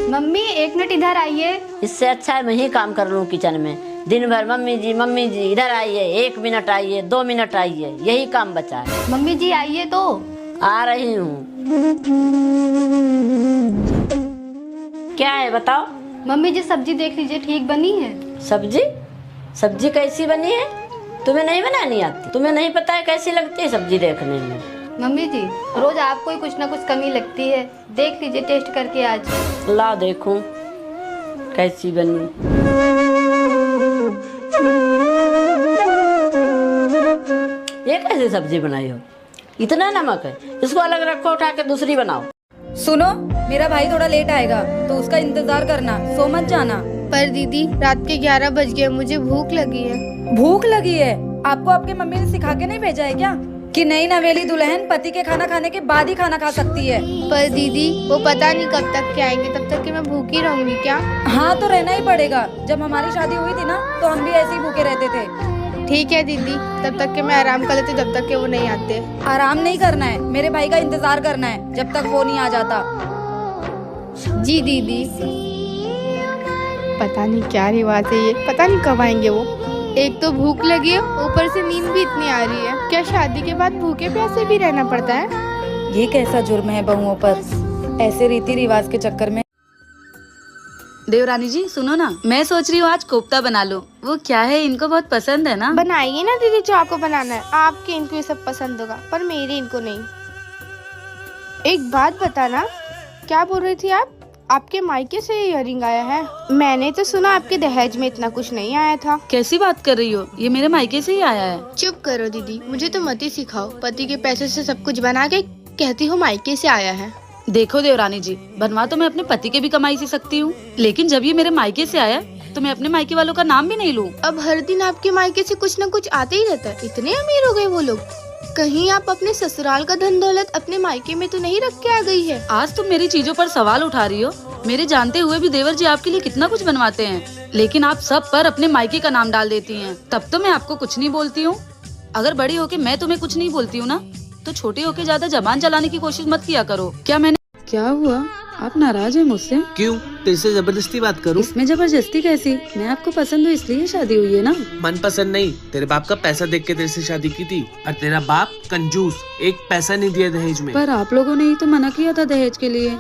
Mummy 1 minute इधर आइए। इससे अच्छा है मैं ही काम कर लूँ किचन में। दिन भर मम्मी जी इधर आइए, 1 मिनट आइए, 2 मिनट आइए, यही काम बचा है। मम्मी जी आइए तो। आ रही हूँ। क्या है बताओ। मम्मी जी सब्जी देख लीजिए, ठीक बनी है। सब्जी कैसी बनी है? तुम्हें नहीं बनानी आती? तुम्हें नहीं पता है कैसी लगती है सब्जी देखने में? मम्मी जी रोज आपको ही कुछ ना कुछ कमी लगती है, देख लीजिए टेस्ट करके आज। ला देखूं कैसी बनी। ये कैसी सब्जी बनाई हो? इतना नमक है, इसको अलग रखो, उठा के दूसरी बनाओ। सुनो, मेरा भाई थोड़ा लेट आएगा तो उसका इंतजार करना, सो मत जाना। पर दीदी रात के 11 बज गए, मुझे भूख लगी है। भूख लगी है? आपको आपके मम्मी ने सिखा के नहीं भेजा है क्या कि नई नवेली दुल्हन पति के खाना खाने के बाद ही खाना खा सकती है? पर दीदी वो पता नहीं कब तक के आएंगे, तब तक के मैं भूखी रहूंगी क्या? हाँ तो रहना ही पड़ेगा। जब हमारी शादी हुई थी ना तो हम भी ऐसे ही भूखे रहते थे। ठीक है दीदी, तब तक के मैं आराम कर लेती, जब तक के वो नहीं आते। आराम नहीं करना है, मेरे भाई का इंतजार करना है जब तक वो नहीं आ जाता। जी दीदी। पता नहीं क्या रिवाज है ये, पता नहीं कब आएंगे वो। एक तो भूख लगी है, ऊपर से नींद भी इतनी आ रही है। क्या शादी के बाद भूखे प्यासे भी रहना पड़ता है? ये कैसा जुर्म है बहुओं पर, ऐसे रीति रिवाज के चक्कर में। देवरानी जी सुनो ना, मैं सोच रही हूँ आज कोफ्ता बना लो। वो क्या है, इनको बहुत पसंद है ना। बनाइए ना दीदी जो आपको बनाना है, आपके इनको ये सब पसंद होगा पर मेरे इनको नहीं। एक बात बताना, क्या बोल रही थी आप? आपके मायके से इयररिंग आया है? मैंने तो सुना आपके दहेज में इतना कुछ नहीं आया था। कैसी बात कर रही हो, ये मेरे मायके से ही आया है। चुप करो दीदी, मुझे तो मत ही सिखाओ। पति के पैसे से सब कुछ बना के कहती हो मायके से आया है। देखो देवरानी जी, बनवा तो मैं अपने पति के भी कमाई से सकती हूँ, लेकिन जब ये मेरे मायके से आया तो मैं अपने मायके वालों का नाम भी नहीं लूँ। अब हर दिन आपके मायके से कुछ न कुछ आते ही रहता है। इतने अमीर हो गए वो लोग। कहीं आप अपने ससुराल का धन दौलत अपने मायके में तो नहीं रख के आ गई है? आज तुम मेरी चीजों पर सवाल उठा रही हो। मेरे जानते हुए भी देवर जी आपके लिए कितना कुछ बनवाते हैं, लेकिन आप सब पर अपने मायके का नाम डाल देती हैं। तब तो मैं आपको कुछ नहीं बोलती हूँ। अगर बड़ी होके मैं तुम्हें कुछ नहीं बोलती हूँ ना, तो छोटे होके ज्यादा जबान चलाने की कोशिश मत किया करो। क्या हुआ, आप नाराज हैं मुझसे? क्यों, तेरे से जबरदस्ती बात करूं? इसमें जबरदस्ती कैसी? मैं आपको पसंद हूँ इसलिए शादी हुई है ना। मन पसंद नहीं, तेरे बाप का पैसा देख के तेरे से शादी की थी। और तेरा बाप कंजूस, एक पैसा नहीं दिया दहेज में। पर आप लोगों ने ही तो मना किया था दहेज के लिए।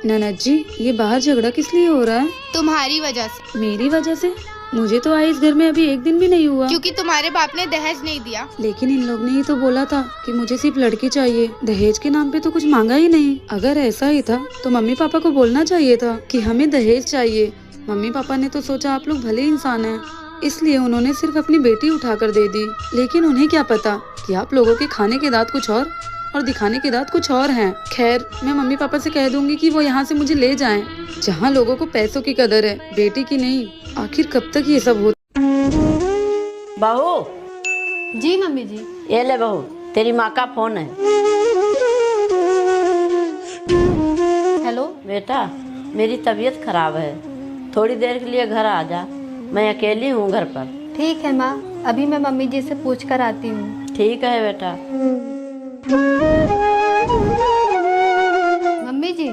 ननद जी, ये बाहर झगड़ा किस लिए हो रहा है? तुम्हारी वजह से। मेरी वजह से? मुझे तो आए इस घर में अभी 1 दिन भी नहीं हुआ। क्योंकि तुम्हारे बाप ने दहेज नहीं दिया। लेकिन इन लोग ने ही तो बोला था कि मुझे सिर्फ लड़की चाहिए, दहेज के नाम पे तो कुछ मांगा ही नहीं। अगर ऐसा ही था तो मम्मी पापा को बोलना चाहिए था कि हमें दहेज चाहिए। मम्मी पापा ने तो सोचा आप लोग भले इंसान हैं, इसलिए उन्होंने सिर्फ अपनी बेटी उठाकर दे दी। लेकिन उन्हें क्या पता कि आप लोगों के खाने के दांत कुछ और दिखाने के दांत कुछ और हैं। खैर, मैं मम्मी पापा से कह दूंगी कि वो यहाँ से मुझे ले जाएं। जहाँ लोगों को पैसों की कदर है, बेटी की नहीं। आखिर कब तक ये सब होता? बहू। जी मम्मी जी। ये ले बहू, तेरी माँ का फोन है। हेलो बेटा, मेरी तबीयत खराब है, थोड़ी देर के लिए घर आ जा। मैं अकेली हूँ घर पर। ठीक है माँ, अभी मैं मम्मी जी से पूछ कर आती हूँ। ठीक है बेटा। मम्मी जी।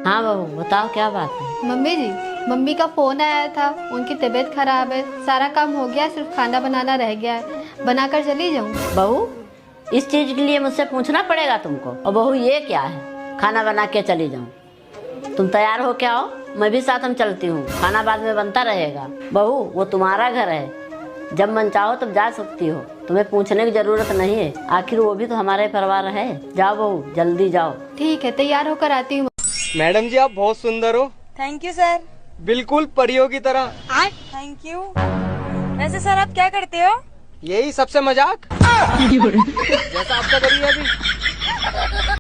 हाँ बहू, बताओ क्या बात है? मम्मी जी, मम्मी का फोन आया था, उनकी तबीयत खराब है। सारा काम हो गया, सिर्फ खाना बनाना रह गया है। बनाकर चली जाऊँ? बहू, इस चीज के लिए मुझसे पूछना पड़ेगा तुमको। और बहू ये क्या है, खाना बना के चली जाऊँ? तुम तैयार हो क्या हो, मैं भी साथ में चलती हूँ, खाना बाद में बनता रहेगा। बहू, वो तुम्हारा घर है, जब मन चाहो तब जा सकती हो, तुम्हें पूछने की जरूरत नहीं है। आखिर वो भी तो हमारे परिवार है। जाओ बहू, जल्दी जाओ। ठीक है, तैयार होकर आती हूँ। मैडम जी, आप बहुत सुंदर हो। Thank you sir. बिल्कुल परियों की तरह। Thank you. वैसे सर आप क्या करते हो? यही सबसे मजाक जैसा आपका करिए अभी।